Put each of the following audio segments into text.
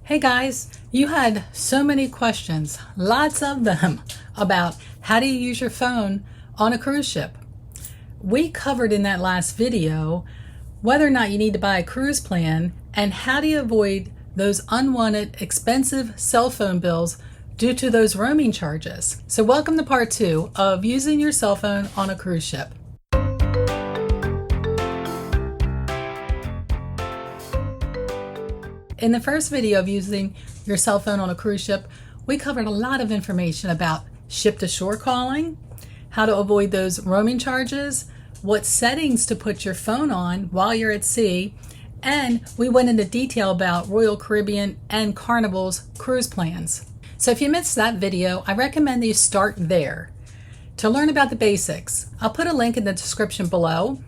Hey guys, you had so many questions, lots of them, about how do you use your phone on a cruise ship. We covered in that last video whether or not you need to buy a cruise plan and how do you avoid those unwanted expensive cell phone bills due to those roaming charges. So welcome to part 2 of using your cell phone on a cruise ship. In the first video of using your cell phone on a cruise ship, we covered a lot of information about ship-to-shore calling, how to avoid those roaming charges, what settings to put your phone on while you're at sea, and we went into detail about Royal Caribbean and Carnival's cruise plans. So if you missed that video, I recommend that you start there to learn about the basics. I'll put a link in the description below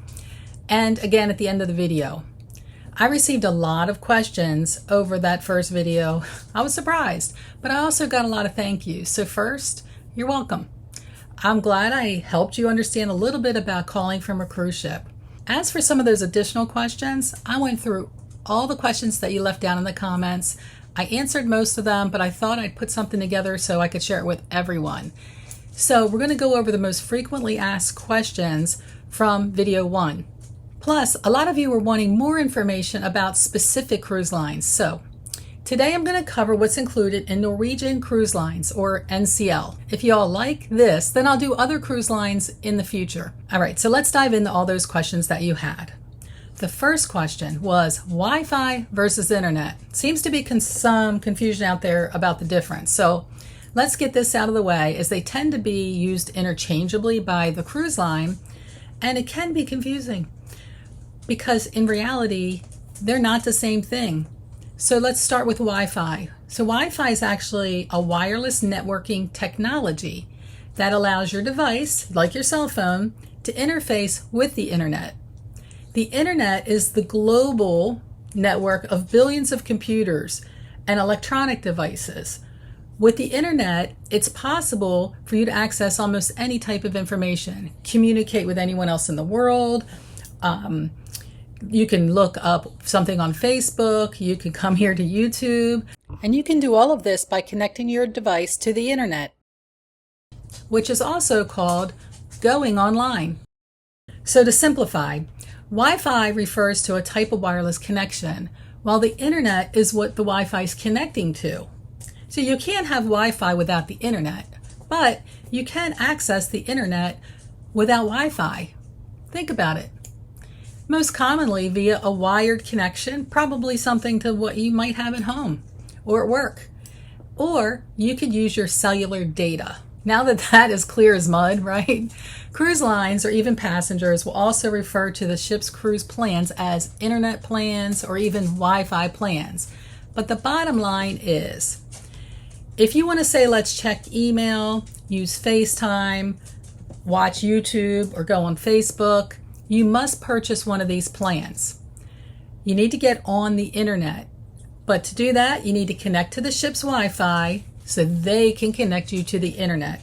and again at the end of the video. I received a lot of questions over that first video. I was surprised, but I also got a lot of thank yous. So first, you're welcome. I'm glad I helped you understand a little bit about calling from a cruise ship. As for some of those additional questions, I went through all the questions that you left down in the comments. I answered most of them, but I thought I'd put something together so I could share it with everyone. So we're going to go over the most frequently asked questions from video 1. Plus, a lot of you were wanting more information about specific cruise lines. So today I'm going to cover what's included in Norwegian Cruise Lines, or NCL. If you all like this, then I'll do other cruise lines in the future. All right, so let's dive into all those questions that you had. The first question was Wi-Fi versus internet. Seems to be some confusion out there about the difference. So let's get this out of the way, as they tend to be used interchangeably by the cruise line, and it can be confusing because in reality, they're not the same thing. So let's start with Wi-Fi. So Wi-Fi is actually a wireless networking technology that allows your device, like your cell phone, to interface with the internet. The internet is the global network of billions of computers and electronic devices. With the internet, it's possible for you to access almost any type of information, communicate with anyone else in the world. You can look up something on Facebook, you can come here to YouTube, and you can do all of this by connecting your device to the internet, which is also called going online. So to simplify, Wi-Fi refers to a type of wireless connection, while the internet is what the Wi-Fi is connecting to. So you can't have Wi-Fi without the internet, but you can access the internet without Wi-Fi. Think about it. Most commonly via a wired connection, probably something to what you might have at home or at work. Or you could use your cellular data. Now that is clear as mud, right? Cruise lines or even passengers will also refer to the ship's cruise plans as internet plans or even Wi-Fi plans. But the bottom line is, if you want to say, let's check email, use FaceTime, watch YouTube, or go on Facebook, you must purchase one of these plans. You need to get on the internet, but to do that, you need to connect to the ship's Wi-Fi so they can connect you to the internet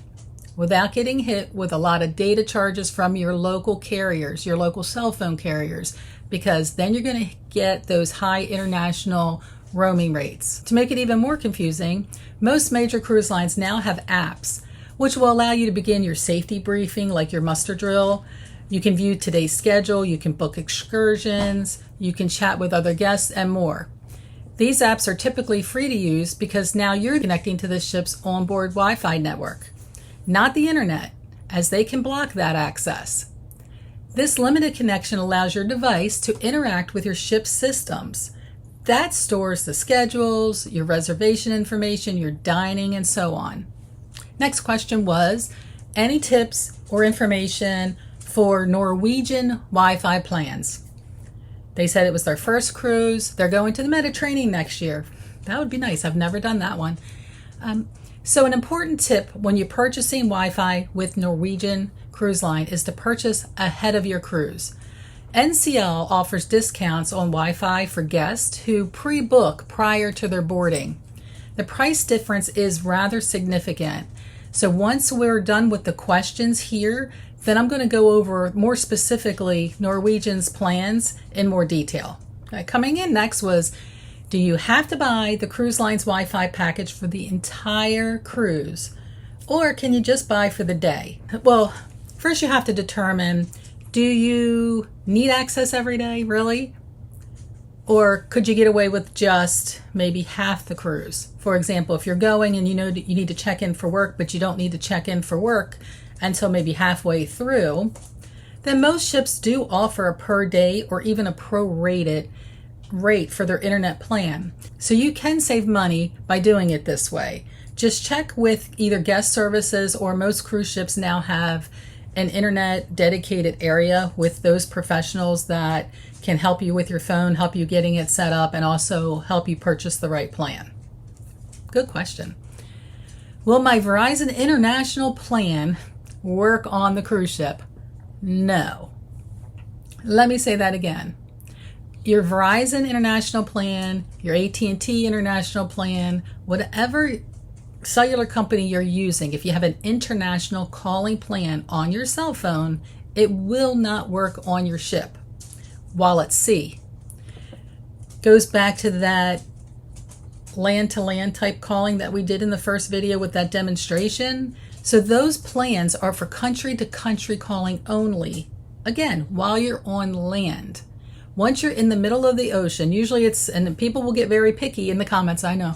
without getting hit with a lot of data charges from your local carriers, your local cell phone carriers, because then you're going to get those high international roaming rates. To make it even more confusing, most major cruise lines now have apps which will allow you to begin your safety briefing, like your muster drill. You can view today's schedule, you can book excursions, you can chat with other guests, and more. These apps are typically free to use because now you're connecting to the ship's onboard Wi-Fi network, not the internet, as they can block that access. This limited connection allows your device to interact with your ship's systems. That stores the schedules, your reservation information, your dining, and so on. Next question was, any tips or information for Norwegian Wi-Fi plans? They said it was their first cruise. They're going to the Mediterranean next year. That would be nice. I've never done that one. So an important tip when you're purchasing Wi-Fi with Norwegian Cruise Line is to purchase ahead of your cruise. NCL offers discounts on Wi-Fi for guests who pre-book prior to their boarding. The price difference is rather significant. So once we're done with the questions here, then I'm going to go over more specifically Norwegian's plans in more detail. Coming in next was, Do you have to buy the cruise line's Wi-Fi package for the entire cruise? Or can you just buy for the day? Well, first you have to determine, do you need access every day, really? Or could you get away with just maybe half the cruise? For example, if you're going and you know that you need to check in for work, but you don't need to check in for work until maybe halfway through, then most ships do offer a per day or even a prorated rate for their internet plan. So you can save money by doing it this way. Just check with either guest services, or most cruise ships now have an internet dedicated area with those professionals that can help you with your phone, help you getting it set up, and also help you purchase the right plan. Good question. Will my Verizon International plan work on the cruise ship? No. Let me say that again. Your Verizon International plan, your AT&T International plan, whatever cellular company you're using, if you have an international calling plan on your cell phone, it will not work on your ship while at sea. Goes back to that land-to-land type calling that we did in the first video with that demonstration. So those plans are for country-to-country calling only, again, while you're on land. Once you're in the middle of the ocean, usually it's, and people will get very picky in the comments, I know,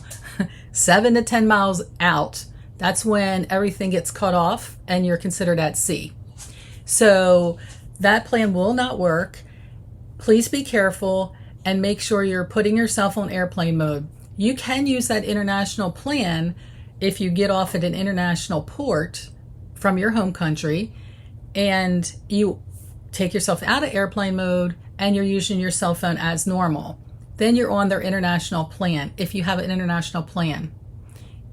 7 to 10 miles out, that's when everything gets cut off and you're considered at sea. So that plan will not work. Please be careful and make sure you're putting yourself on airplane mode. You can use that international plan if you get off at an international port from your home country and you take yourself out of airplane mode and you're using your cell phone as normal. Then you're on their international plan if you have an international plan.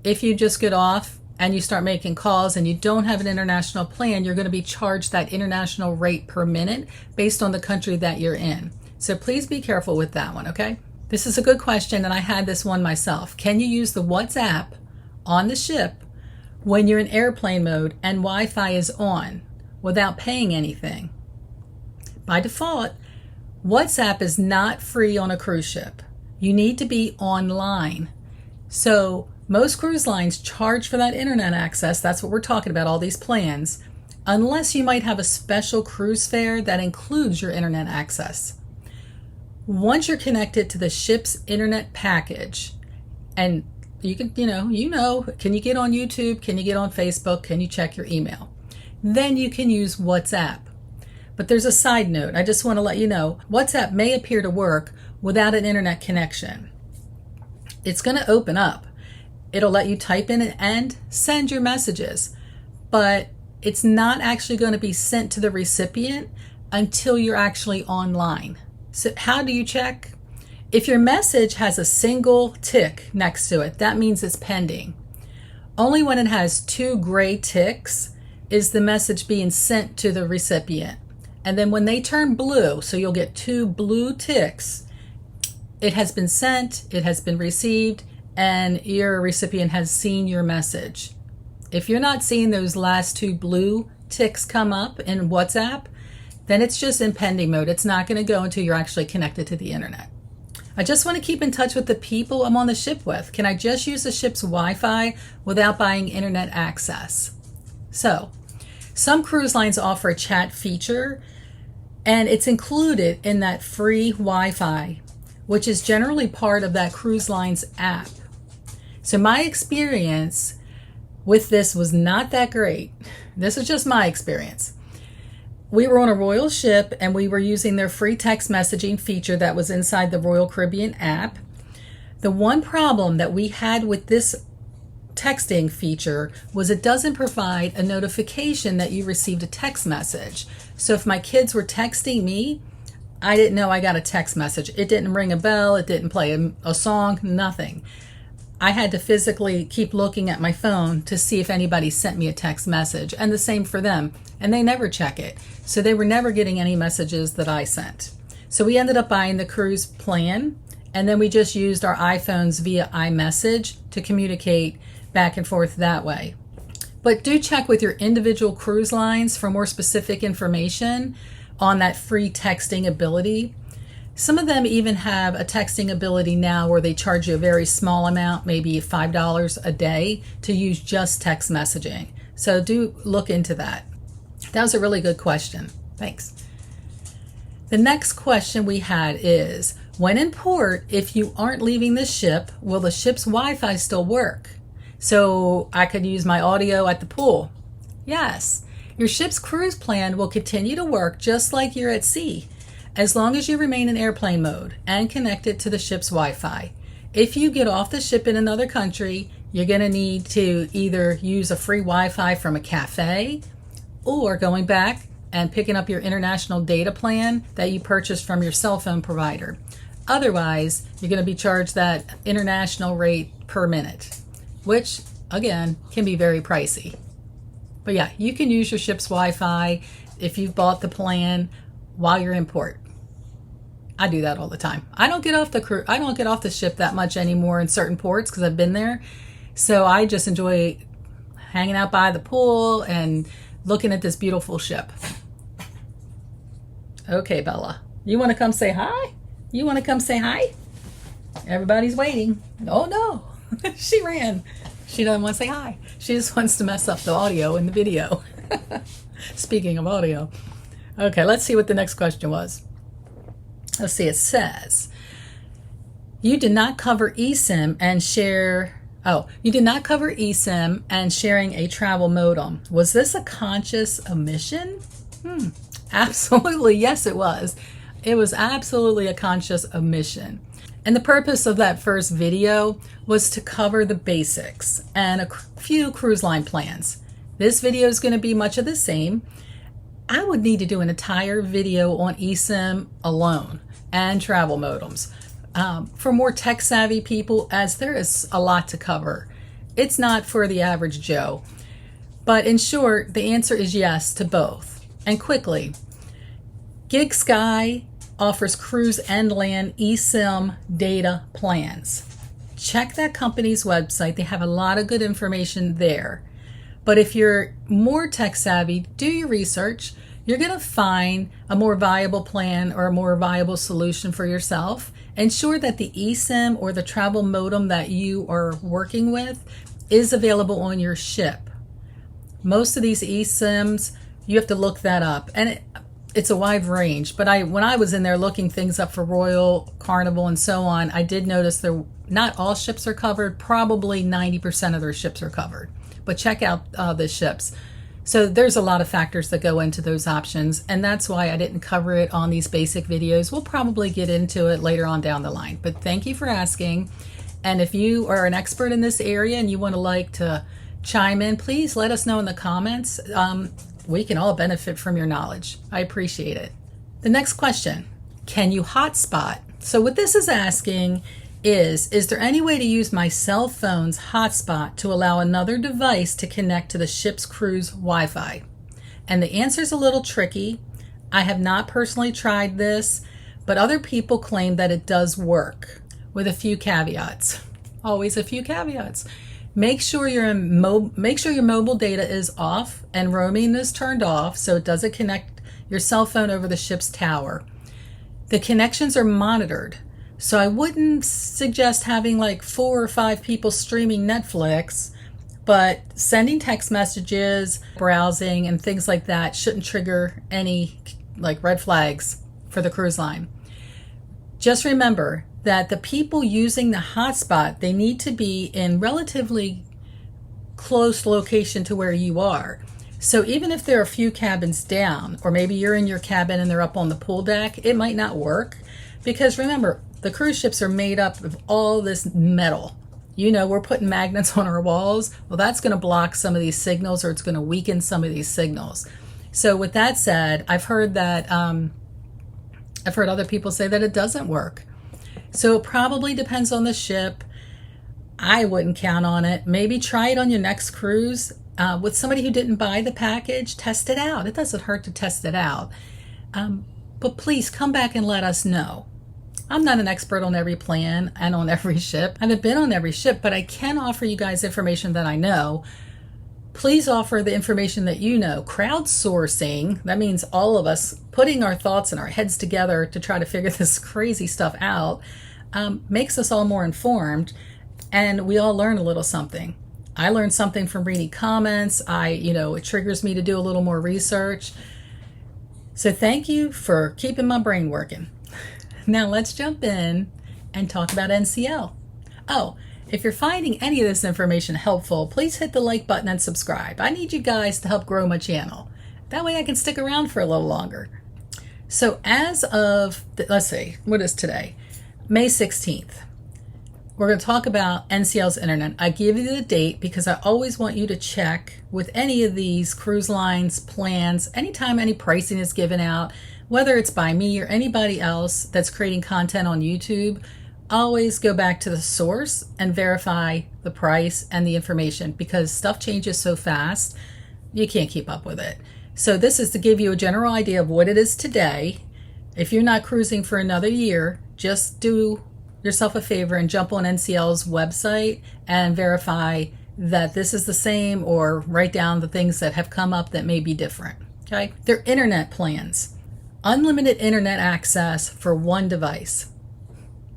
If you just get off and you start making calls and you don't have an international plan, you're going to be charged that international rate per minute based on the country that you're in. So please be careful with that one, okay? This is a good question, and I had this one myself. Can you use the WhatsApp on the ship when you're in airplane mode and Wi-Fi is on without paying anything? By default, WhatsApp is not free on a cruise ship. You need to be online. So most cruise lines charge for that internet access. That's what we're talking about, all these plans, unless you might have a special cruise fare that includes your internet access. Once you're connected to the ship's internet package, and you can, can you get on YouTube? Can you get on Facebook? Can you check your email? Then you can use WhatsApp. But there's a side note. I just want to let you know, WhatsApp may appear to work without an internet connection. It's going to open up. It'll let you type in and send your messages, but it's not actually going to be sent to the recipient until you're actually online. So how do you check? If your message has a single tick next to it, that means it's pending. Only when it has 2 gray ticks is the message being sent to the recipient. And then when they turn blue, so you'll get 2 blue ticks, it has been sent, it has been received, and your recipient has seen your message. If you're not seeing those last 2 blue ticks come up in WhatsApp, then it's just in pending mode. It's not going to go until you're actually connected to the internet. I just want to keep in touch with the people I'm on the ship with. Can I just use the ship's Wi-Fi without buying internet access? So, some cruise lines offer a chat feature, and it's included in that free Wi-Fi, which is generally part of that cruise line's app. So my experience with this was not that great. This is just my experience. We were on a Royal ship and we were using their free text messaging feature that was inside the Royal Caribbean app. The one problem that we had with this texting feature was it doesn't provide a notification that you received a text message. So if my kids were texting me, I didn't know I got a text message. It didn't ring a bell. It didn't play a song, nothing. I had to physically keep looking at my phone to see if anybody sent me a text message, and the same for them. And they never check it. So they were never getting any messages that I sent. So we ended up buying the cruise plan, and then we just used our iPhones via iMessage to communicate back and forth that way. But do check with your individual cruise lines for more specific information on that free texting ability. Some of them even have a texting ability now where they charge you a very small amount, maybe $5 a day, to use just text messaging. So do look into that. That was a really good question. Thanks. The next question we had is, when in port, if you aren't leaving the ship, will the ship's Wi-Fi still work? So I could use my audio at the pool. Yes, your ship's cruise plan will continue to work just like you're at sea, as long as you remain in airplane mode and connected to the ship's Wi-Fi. If you get off the ship in another country, you're going to need to either use a free Wi-Fi from a cafe or going back and picking up your international data plan that you purchased from your cell phone provider. Otherwise, you're going to be charged that international rate per minute, which, again, can be very pricey. But yeah, you can use your ship's Wi-Fi if you've bought the plan while you're in port. I do that all the time. I don't get off the ship that much anymore in certain ports because I've been there. So I just enjoy hanging out by the pool and looking at this beautiful ship. Okay, Bella, you want to come say hi? You want to come say hi? Everybody's waiting. Oh no, she ran. She doesn't want to say hi. She just wants to mess up the audio in the video. Speaking of audio. Okay, let's see what the next question was. Let's see, it says, you did not cover eSIM and sharing a travel modem. Was this a conscious omission? Absolutely, yes it was. It was absolutely a conscious omission. And the purpose of that first video was to cover the basics and a few cruise line plans. This video is going to be much of the same. I would need to do an entire video on eSIM alone and travel modems for more tech savvy people, as there is a lot to cover. It's not for the average Joe. But in short, the answer is yes to both. And quickly, GigSky offers cruise and land eSIM data plans. Check that company's website. They have a lot of good information there. But if you're more tech savvy, do your research. You're going to find a more viable plan or a more viable solution for yourself. Ensure that the eSIM or the travel modem that you are working with is available on your ship. Most of these eSIMs, you have to look that up. And it's a wide range. But when I was in there looking things up for Royal, Carnival, and so on, I did notice not all ships are covered. Probably 90% of their ships are covered. But check out the ships. So there's a lot of factors that go into those options, and that's why I didn't cover it on these basic videos. We'll probably get into it later on down the line. But thank you for asking. And if you are an expert in this area and you want to chime in, please let us know in the comments. We can all benefit from your knowledge. I appreciate it. The next question, can you hotspot? So what this is asking is there any way to use my cell phone's hotspot to allow another device to connect to the ship's cruise Wi-Fi? And the answer is a little tricky. I have not personally tried this, but other people claim that it does work, with a few caveats. Always a few caveats. Make sure your mobile data is off and roaming is turned off so it doesn't connect your cell phone over the ship's tower. The connections are monitored. So I wouldn't suggest having like 4 or 5 people streaming Netflix, but sending text messages, browsing, and things like that shouldn't trigger any like red flags for the cruise line. Just remember that the people using the hotspot, they need to be in relatively close location to where you are. So even if they're a few cabins down, or maybe you're in your cabin and they're up on the pool deck, it might not work. Because remember, the cruise ships are made up of all this metal. You know, we're putting magnets on our walls. Well, that's going to block some of these signals, or it's going to weaken some of these signals. So with that said, I've heard other people say that it doesn't work. So it probably depends on the ship. I wouldn't count on it. Maybe try it on your next cruise with somebody who didn't buy the package. Test it out. It doesn't hurt to test it out. But please come back and let us know. I'm not an expert on every plan and on every ship. I haven't been on every ship, but I can offer you guys information that I know. Please offer the information that you know. Crowdsourcing, that means all of us putting our thoughts and our heads together to try to figure this crazy stuff out, makes us all more informed, and we all learn a little something. I learned something from reading comments. It triggers me to do a little more research. So thank you for keeping my brain working. Now let's jump in and talk about NCL. Oh, if you're finding any of this information helpful, please hit the like button and subscribe. I need you guys to help grow my channel. That way I can stick around for a little longer. So as of, let's see, what is today? May 16th. We're going to talk about NCL's internet. I give you the date because I always want you to check with any of these cruise lines plans. Anytime any pricing is given out, whether it's by me or anybody else that's creating content on YouTube, always go back to the source and verify the price and the information, because stuff changes so fast you can't keep up with it. So this is to give you a general idea of what it is today. If you're not cruising for another year, just do yourself a favor and jump on NCL's website and verify that this is the same, or write down the things that have come up that may be different. Okay, their internet plans: unlimited internet access for one device.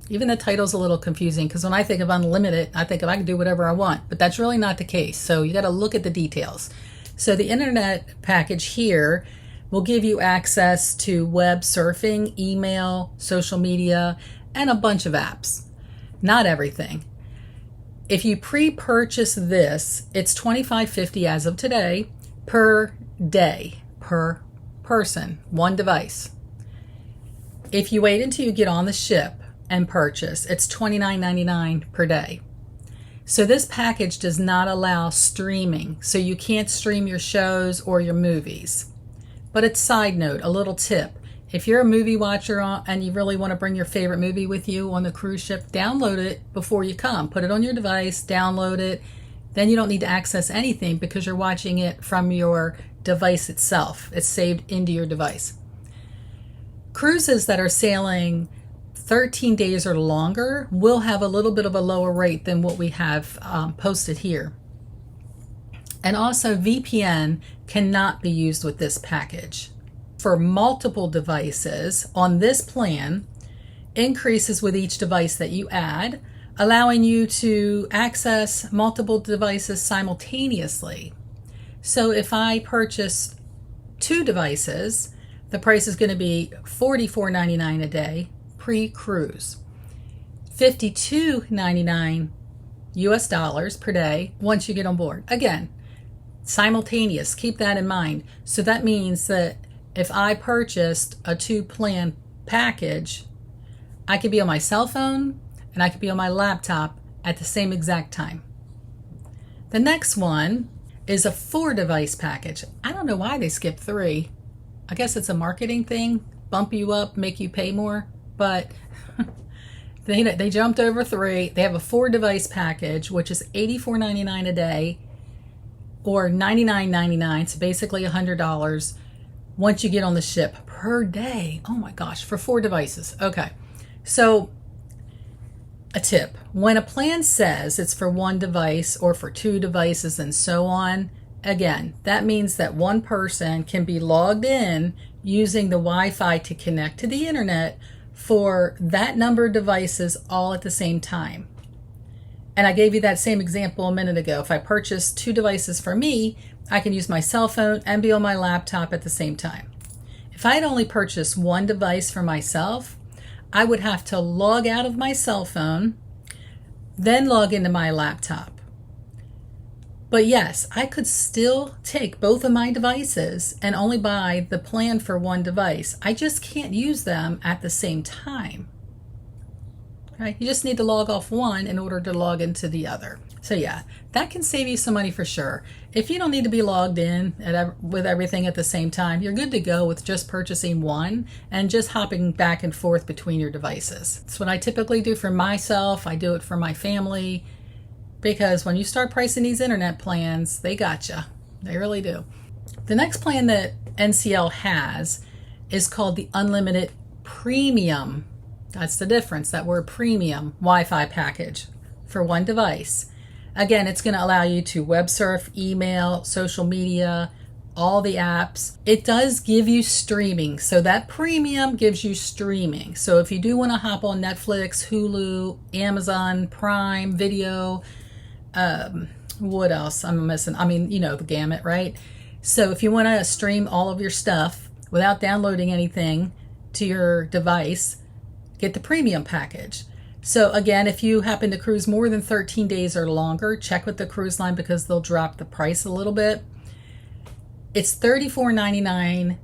Even the title's a little confusing, because when I think of unlimited, I think of I can do whatever I want, but that's really not the case. So you got to look at the details. So the internet package here will give you access to web surfing, email, social media, and a bunch of apps. Not everything. If you pre-purchase this, it's $25.50 as of today per day, per person, one device. If you wait until you get on the ship and purchase, it's $29.99 per day. So this package does not allow streaming, so you can't stream your shows or your movies. But a side note, a little tip: if you're a movie watcher and you really want to bring your favorite movie with you on the cruise ship, download it before you come. Put it on your device, download it. Then you don't need to access anything because you're watching it from your device itself. It's saved into your device. Cruises that are sailing 13 days or longer will have a little bit of a lower rate than what we have posted here. And also VPN cannot be used with this package. For multiple devices on this plan, increases with each device that you add, allowing you to access multiple devices simultaneously. So if I purchase 2 devices, the price is going to be $44.99 a day pre-cruise, $52.99 US dollars per day once you get on board. Again, simultaneous, keep that in mind. So that means that if I purchased a 2-plan package, I could be on my cell phone and I could be on my laptop at the same exact time. The next one is a 4-device package. I don't know why they skipped 3. I guess it's a marketing thing, bump you up, make you pay more. But they jumped over 3. They have a 4-device package, which is $84.99 a day, or $99.99, so basically $100 once you get on the ship per day. Oh my gosh, for 4 devices. Okay, so a tip: when a plan says it's for 1 device or for 2 devices and so on, again, that means that one person can be logged in using the Wi-Fi to connect to the internet for that number of devices all at the same time. And I gave you that same example a minute ago. If I purchase 2 devices for me, I can use my cell phone and be on my laptop at the same time. If I had only purchased 1 device for myself, I would have to log out of my cell phone, then log into my laptop. But yes, I could still take both of my devices and only buy the plan for 1 device. I just can't use them at the same time. Right? You just need to log off one in order to log into the other. So yeah, that can save you some money for sure. If you don't need to be logged in with everything at the same time, you're good to go with just purchasing 1 and just hopping back and forth between your devices. That's what I typically do for myself. I do it for my family. Because when you start pricing these internet plans, they gotcha. They really do. The next plan that NCL has is called the Unlimited Premium. That's the difference, that word premium Wi-Fi package for 1 device. Again, it's going to allow you to web surf, email, social media, all the apps. It does give you streaming. So that premium gives you streaming. So if you do want to hop on Netflix, Hulu, Amazon Prime Video, what else I'm missing? I mean, you know, the gamut, right? So if you want to stream all of your stuff without downloading anything to your device, get the premium package. So again, if you happen to cruise more than 13 days or longer, check with the cruise line because they'll drop the price a little bit. It's $34.99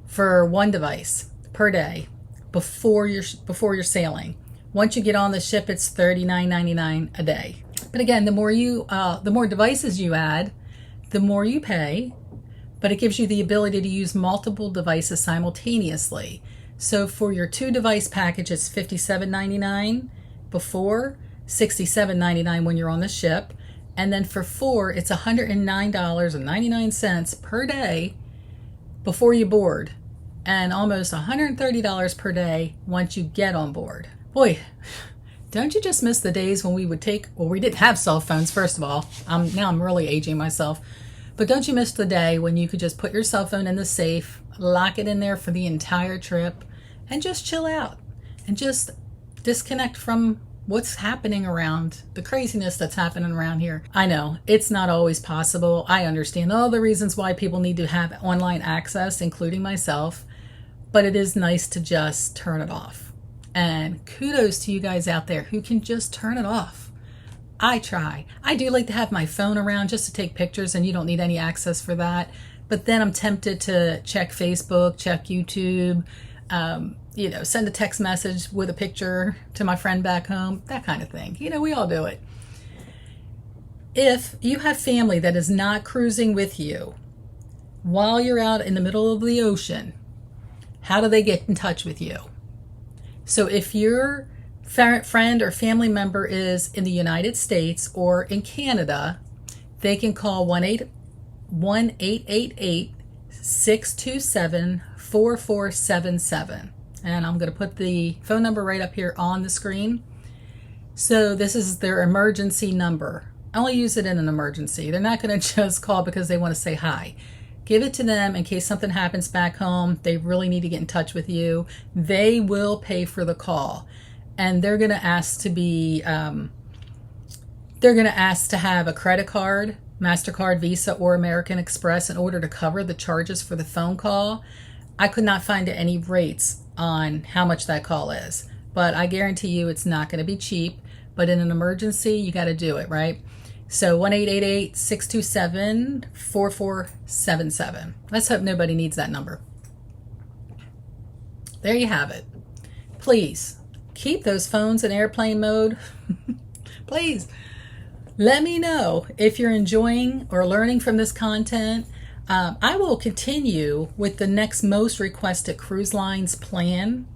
for one device per day before you're sailing. Once you get on the ship, it's $39.99 a day. But again, the more devices you add, the more you pay. But it gives you the ability to use multiple devices simultaneously. So for your 2-device package, it's $57.99 before, $67.99 when you're on the ship. And then for 4, it's $109.99 per day before you board, and almost $130 per day once you get on board. Boy, don't you just miss the days when we didn't have cell phones, first of all. Now I'm really aging myself. But don't you miss the day when you could just put your cell phone in the safe, lock it in there for the entire trip, and just chill out and just disconnect from what's happening around, the craziness that's happening around here. I know it's not always possible. I understand all the reasons why people need to have online access, including myself, but it is nice to just turn it off. And kudos to you guys out there who can just turn it off. I try. I do like to have my phone around just to take pictures, and you don't need any access for that. But then I'm tempted to check Facebook, check YouTube, send a text message with a picture to my friend back home, that kind of thing. We all do it. If you have family that is not cruising with you while you're out in the middle of the ocean, how do they get in touch with you? So if your friend or family member is in the United States or in Canada, they can call 1-888-627-4477. And I'm going to put the phone number right up here on the screen. So this is their emergency number. I only use it in an emergency. They're not going to just call because they want to say hi. Give it to them in case something happens back home. They really need to get in touch with you. They will pay for the call. And they're going to ask to have a credit card, MasterCard, Visa, or American Express in order to cover the charges for the phone call. I could not find any rates on how much that call is, but I guarantee you it's not going to be cheap. But in an emergency, you got to do it, right? So 1-888-627-4477. Let's hope nobody needs that number. There you have it. Please keep those phones in airplane mode. Please let me know if you're enjoying or learning from this content. I will continue with the next most requested cruise lines plan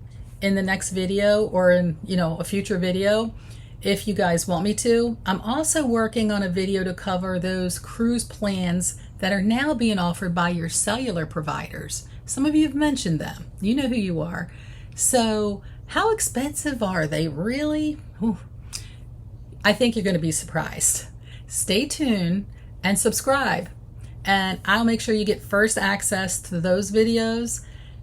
in the next video, or in a future video if you guys want me to. I'm also working on a video to cover those cruise plans that are now being offered by your cellular providers. Some of you have mentioned them. You know who you are. So how expensive are they really? Ooh. I think you're going to be surprised. Stay tuned and subscribe, and I'll make sure you get first access to those videos.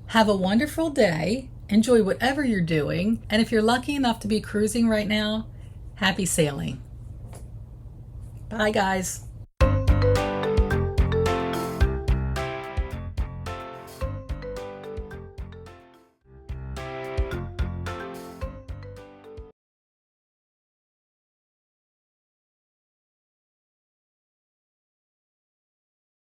Have a wonderful day. Enjoy whatever you're doing. And if you're lucky enough to be cruising right now, happy sailing. Bye, guys.